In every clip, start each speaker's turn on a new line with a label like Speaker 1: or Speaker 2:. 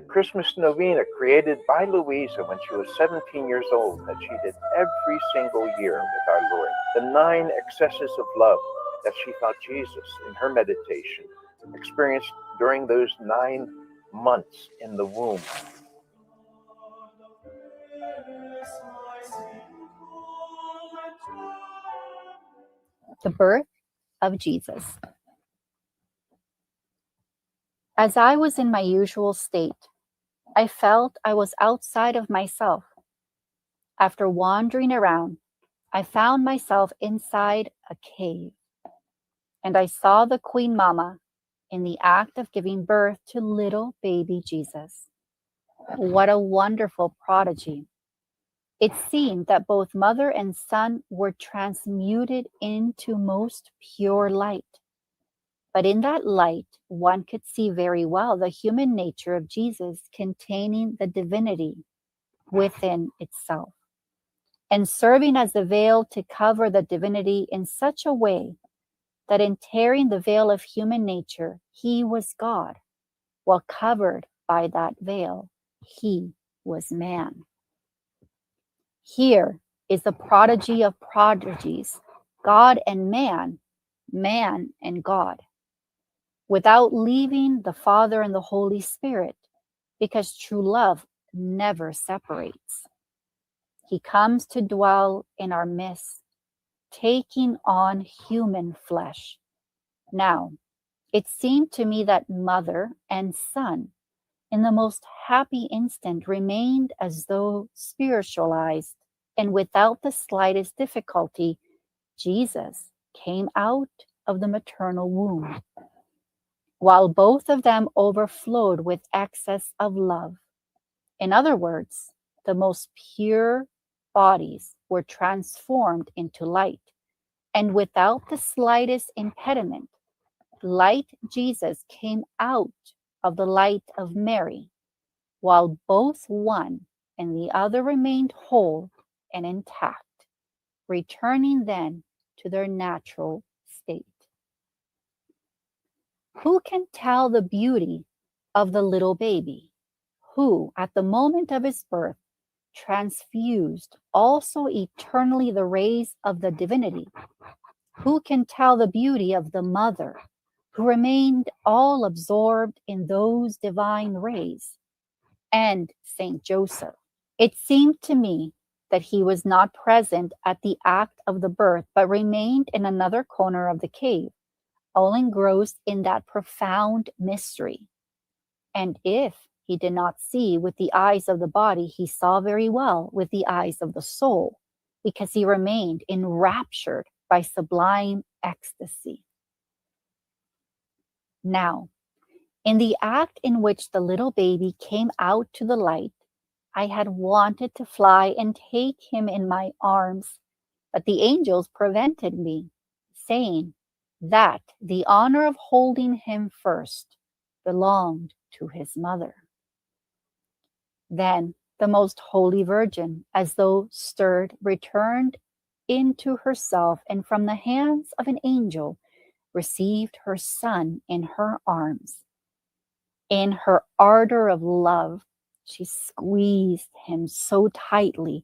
Speaker 1: Christmas novena created by Louisa when she was 17 years old that she did every single year with our Lord. The 9 excesses of love that she thought Jesus, in her meditation, experienced during those 9 months in the womb.
Speaker 2: The birth of Jesus. As I was in my usual state, I felt I was outside of myself. After wandering around, I found myself inside a cave, and I saw the Queen Mama in the act of giving birth to little baby Jesus. What a wonderful prodigy! It seemed that both mother and son were transmuted into most pure light. But in that light, one could see very well the human nature of Jesus containing the divinity within itself, and serving as a veil to cover the divinity in such a way that in tearing the veil of human nature, he was God, while covered by that veil, he was man. Here is the prodigy of prodigies, God and man and God, without leaving the Father and the Holy Spirit, because true love never separates. He comes to dwell in our midst, taking on human flesh. Now, it seemed to me that mother and son, in the most happy instant, remained as though spiritualized, and without the slightest difficulty, Jesus came out of the maternal womb, while both of them overflowed with excess of love. In other words, the most pure bodies were transformed into light, and without the slightest impediment, light Jesus came out of the light of Mary, while both one and the other remained whole and intact, returning then to their natural state. Who can tell the beauty of the little baby, who, at the moment of his birth, transfused also eternally the rays of the divinity? Who can tell the beauty of the mother, who remained all absorbed in those divine rays? And Saint Joseph. It seemed to me that he was not present at the act of the birth, but remained in another corner of the cave, all engrossed in that profound mystery. And if he did not see with the eyes of the body, he saw very well with the eyes of the soul, because he remained enraptured by sublime ecstasy. Now, in the act in which the little baby came out to the light, I had wanted to fly and take him in my arms, but the angels prevented me, saying that the honor of holding him first belonged to his mother. Then the most holy Virgin, as though stirred, returned into herself, and from the hands of an angel received her son in her arms. In her ardor of love, she squeezed him so tightly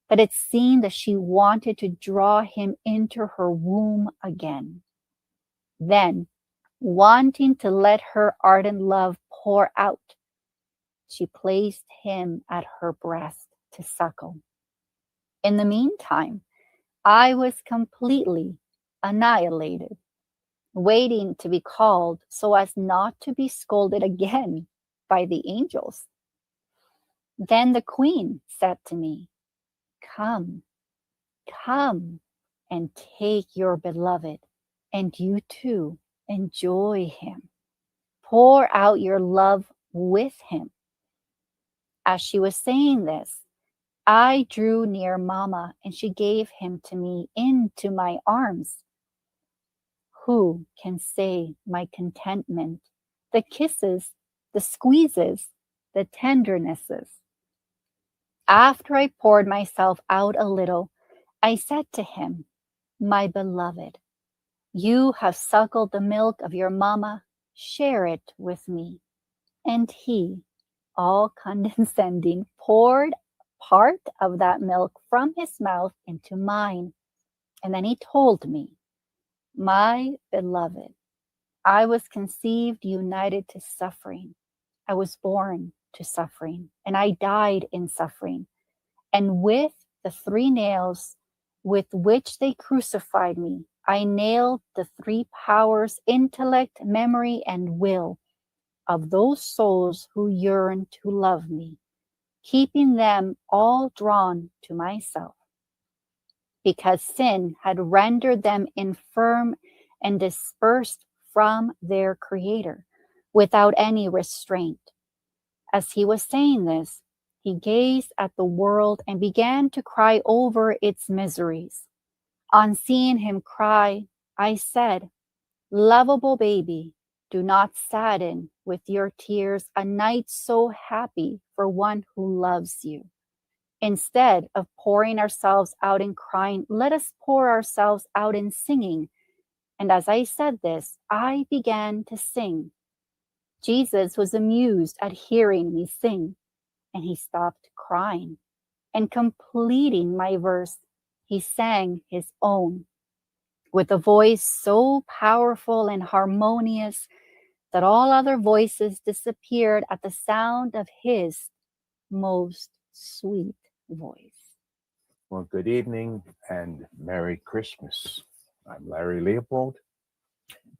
Speaker 2: that it seemed that she wanted to draw him into her womb again. Then, wanting to let her ardent love pour out, she placed him at her breast to suckle. In the meantime, I was completely annihilated, waiting to be called so as not to be scolded again by the angels. Then the queen said to me, "Come, come and take your beloved, and you too enjoy him. Pour out your love with him." As she was saying this, I drew near Mama, and she gave him to me into my arms. Who can say my contentment, the kisses, the squeezes, the tendernesses? After I poured myself out a little, I said to him, "My beloved, you have suckled the milk of your Mama, share it with me." And he, all condescending, poured part of that milk from his mouth into mine. And then he told me, "My beloved, I was conceived united to suffering. I was born to suffering, and I died in suffering. And with the 3 nails with which they crucified me, I nailed the 3 powers, intellect, memory, and will, of those souls who yearn to love me, keeping them all drawn to myself, because sin had rendered them infirm and dispersed from their Creator without any restraint." As he was saying this, he gazed at the world and began to cry over its miseries. On seeing him cry, I said, "Lovable baby, do not sadden with your tears a night so happy for one who loves you. Instead of pouring ourselves out in crying, let us pour ourselves out in singing." And as I said this, I began to sing. Jesus was amused at hearing me sing, and he stopped crying. And completing my verse, he sang his own with a voice so powerful and harmonious that all other voices disappeared at the sound of his most sweet voice.
Speaker 1: Well, good evening and Merry Christmas. I'm Larry Leopold,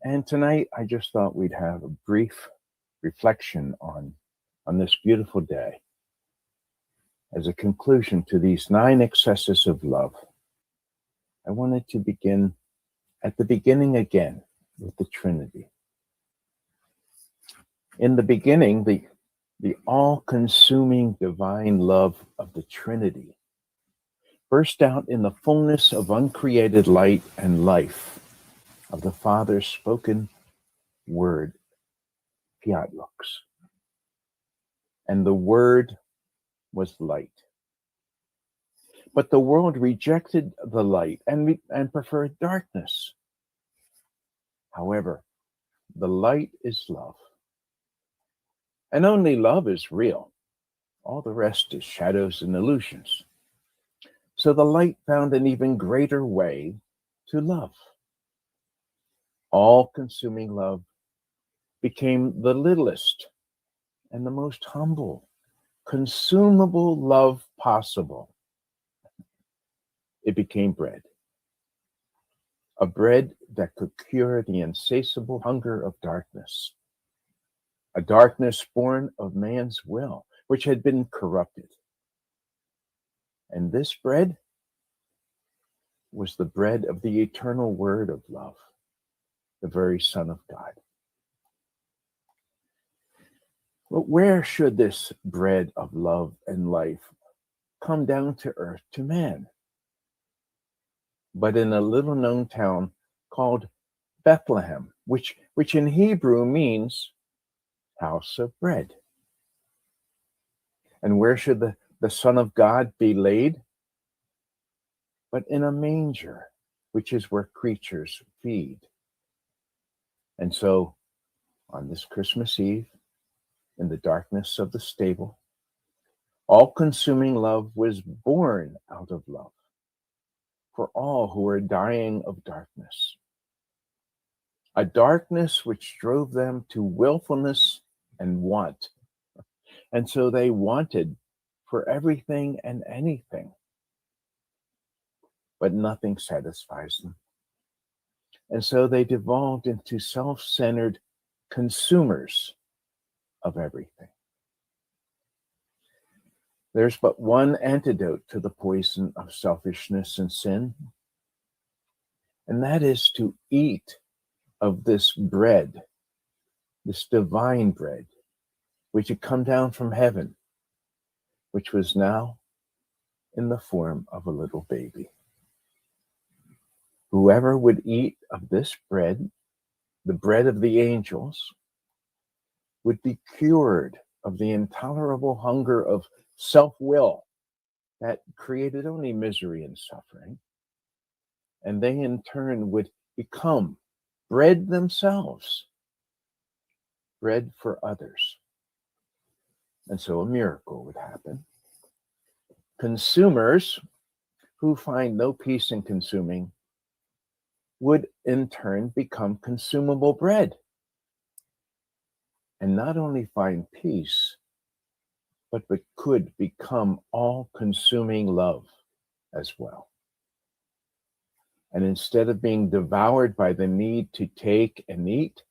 Speaker 1: and tonight I just thought we'd have a brief reflection on this beautiful day as a conclusion to these 9 excesses of love. I wanted to begin at the beginning again with the Trinity. In the beginning, the all-consuming divine love of the Trinity burst out in the fullness of uncreated light and life of the Father's spoken word, fiat lux. And the Word was light. But the world rejected the light and preferred darkness. However, the light is love. And only love is real. All the rest is shadows and illusions. So the light found an even greater way to love. All-consuming love became the littlest and the most humble, consumable love possible. It became bread. A bread that could cure the insatiable hunger of darkness. A darkness born of man's will, which had been corrupted. And this bread was the bread of the eternal word of love, the very Son of God. But where should this bread of love and life come down to earth to man? But in a little known town called Bethlehem, which in Hebrew means house of bread. And where should the Son of God be laid? But in a manger, which is where creatures feed. And so, on this Christmas Eve, in the darkness of the stable, all-consuming love was born out of love for all who are dying of darkness. A darkness which drove them to willfulness and want. And so they wanted for everything and anything. But nothing satisfies them. And so they devolved into self-centered consumers of everything. There's but one antidote to the poison of selfishness and sin, and that is to eat of this bread, this divine bread, which had come down from heaven, which was now in the form of a little baby. Whoever would eat of this bread, the bread of the angels, would be cured of the intolerable hunger of self-will that created only misery and suffering. And they in turn would become bread themselves, bread for others. And so a miracle would happen. Consumers who find no peace in consuming would in turn become consumable bread. And not only find peace, but could become all-consuming love as well. And instead of being devoured by the need to take and eat,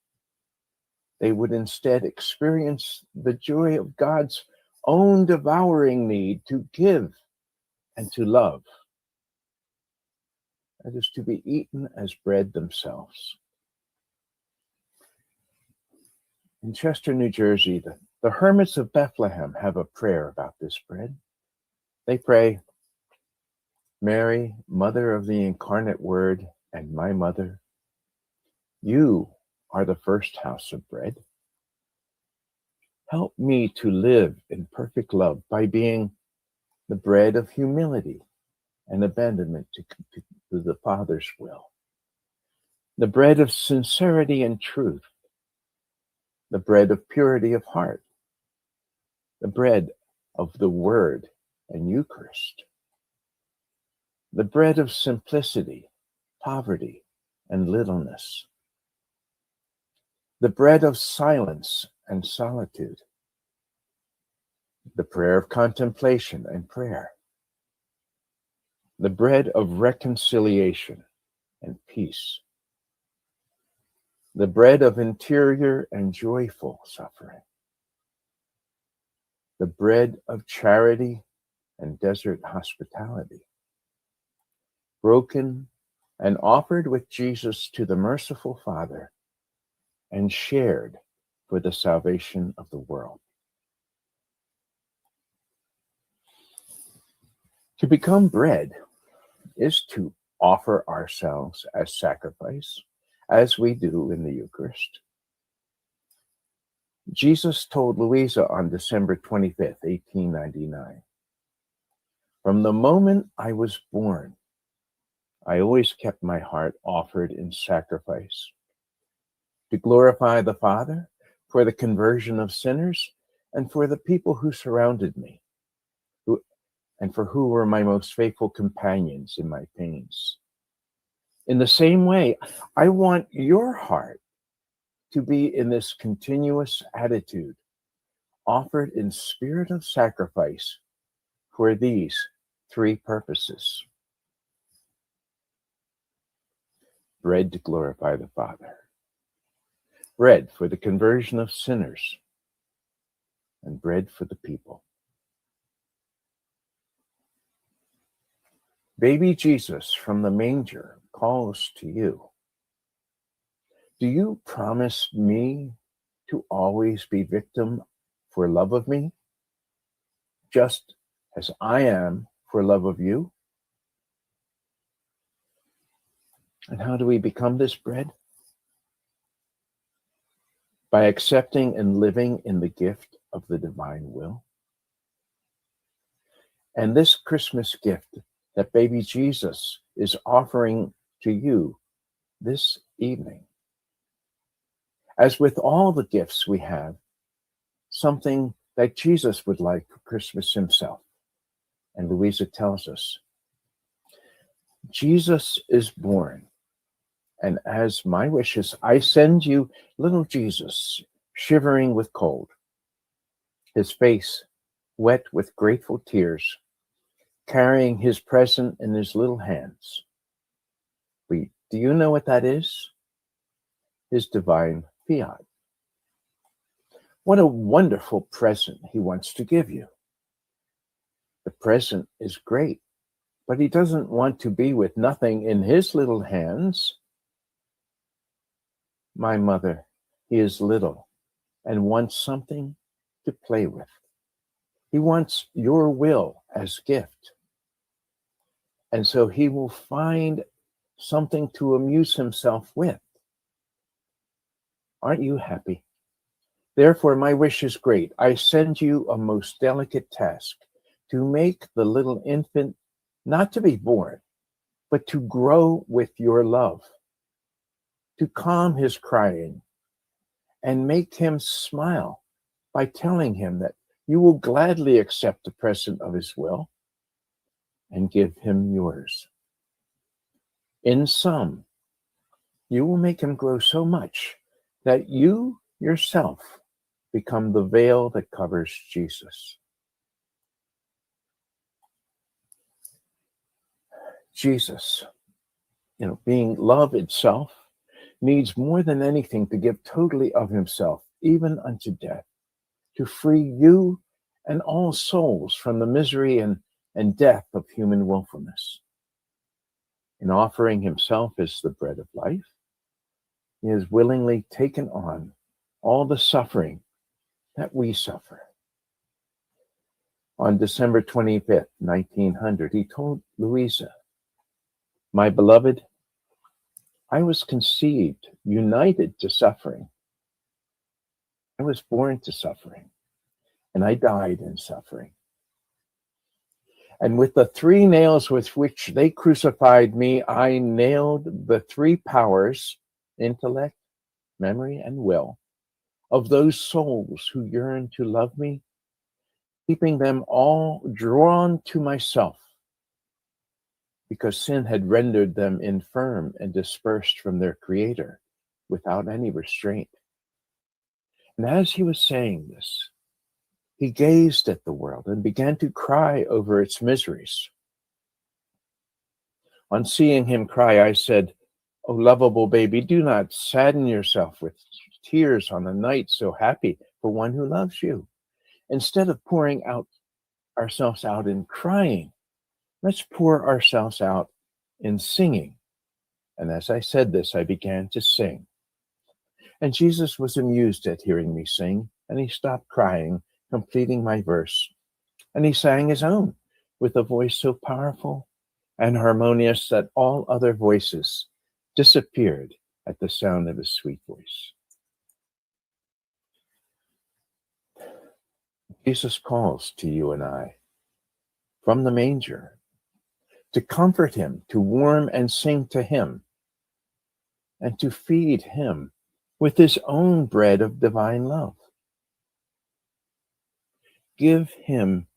Speaker 1: they would instead experience the joy of God's own devouring need to give and to love. That is to be eaten as bread themselves. In Chester, New Jersey, the hermits of Bethlehem have a prayer about this bread. They pray, "Mary, Mother of the Incarnate Word and my Mother, you are the first house of bread. Help me to live in perfect love by being the bread of humility and abandonment to the Father's will, the bread of sincerity and truth, the bread of purity of heart, the bread of the Word and Eucharist, the bread of simplicity, poverty, and littleness, the bread of silence and solitude, the prayer of contemplation and prayer, the bread of reconciliation and peace, the bread of interior and joyful suffering, the bread of charity and desert hospitality, broken and offered with Jesus to the merciful Father and shared for the salvation of the world. To become bread is to offer ourselves as sacrifice, as we do in the Eucharist. Jesus told Louisa on December 25th, 1899, "From the moment I was born, I always kept my heart offered in sacrifice, to glorify the Father, for the conversion of sinners, and for the people who surrounded me, and for who were my most faithful companions in my pains. In the same way, I want your heart to be in this continuous attitude, offered in spirit of sacrifice for these three purposes: bread to glorify the Father, bread for the conversion of sinners, and bread for the people." Baby Jesus from the manger calls to you. Do you promise me to always be victim for love of me, just as I am for love of you? And how do we become this bread? By accepting and living in the gift of the divine will. And this Christmas gift that baby Jesus is offering to you this evening, as with all the gifts we have, something that Jesus would like for Christmas himself. And Louisa tells us, Jesus is born, and as my wishes, I send you little Jesus, shivering with cold, his face wet with grateful tears, carrying his present in his little hands. Do you know what that is? His divine fiat. What a wonderful present he wants to give you. The present is great, but he doesn't want to be with nothing in his little hands. My mother, he is little and wants something to play with. He wants your will as gift. And so he will find something to amuse himself with. Aren't you happy? Therefore, my wish is great. I send you a most delicate task, to make the little infant not to be born, but to grow with your love, to calm his crying and make him smile by telling him that you will gladly accept the present of his will and give him yours. In sum, you will make him grow so much that you yourself become the veil that covers Jesus. Jesus, being love itself, needs more than anything to give totally of himself, even unto death, to free you and all souls from the misery and death of human willfulness. In offering himself as the bread of life, he has willingly taken on all the suffering that we suffer. On December 25th, 1900, he told Louisa, "My beloved, I was conceived, united to suffering. I was born to suffering, and I died in suffering. And with the 3 nails with which they crucified me, I nailed the 3 powers, intellect, memory, and will, of those souls who yearn to love me, keeping them all drawn to myself, because sin had rendered them infirm and dispersed from their Creator without any restraint." And as he was saying this, he gazed at the world and began to cry over its miseries. On seeing him cry, I said, "O lovable baby, do not sadden yourself with tears on a night so happy for one who loves you. Instead of pouring ourselves out in crying, let's pour ourselves out in singing." And as I said this, I began to sing. And Jesus was amused at hearing me sing, and he stopped crying, completing my verse. And he sang his own with a voice so powerful and harmonious that all other voices disappeared at the sound of his sweet voice. Jesus calls to you and I from the manger to comfort him, to warm and sing to him, and to feed him with his own bread of divine love. Give him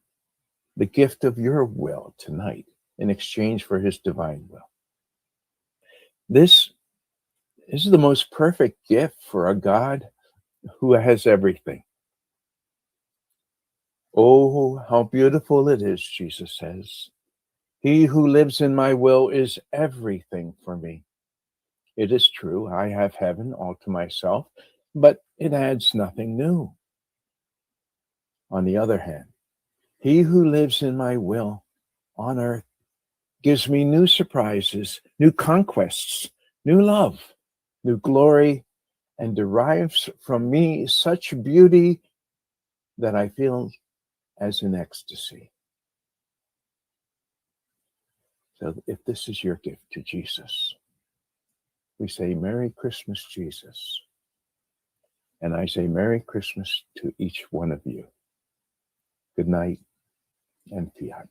Speaker 1: the gift of your will tonight in exchange for his divine will. This is the most perfect gift for a God who has everything. "Oh, how beautiful it is," Jesus says. "He who lives in my will is everything for me. It is true, I have heaven all to myself, but it adds nothing new. On the other hand, he who lives in my will on earth gives me new surprises, new conquests, new love, new glory, and derives from me such beauty that I feel as in ecstasy." So if this is your gift to Jesus, we say, "Merry Christmas, Jesus." And I say, "Merry Christmas" to each one of you. Good night and fiat.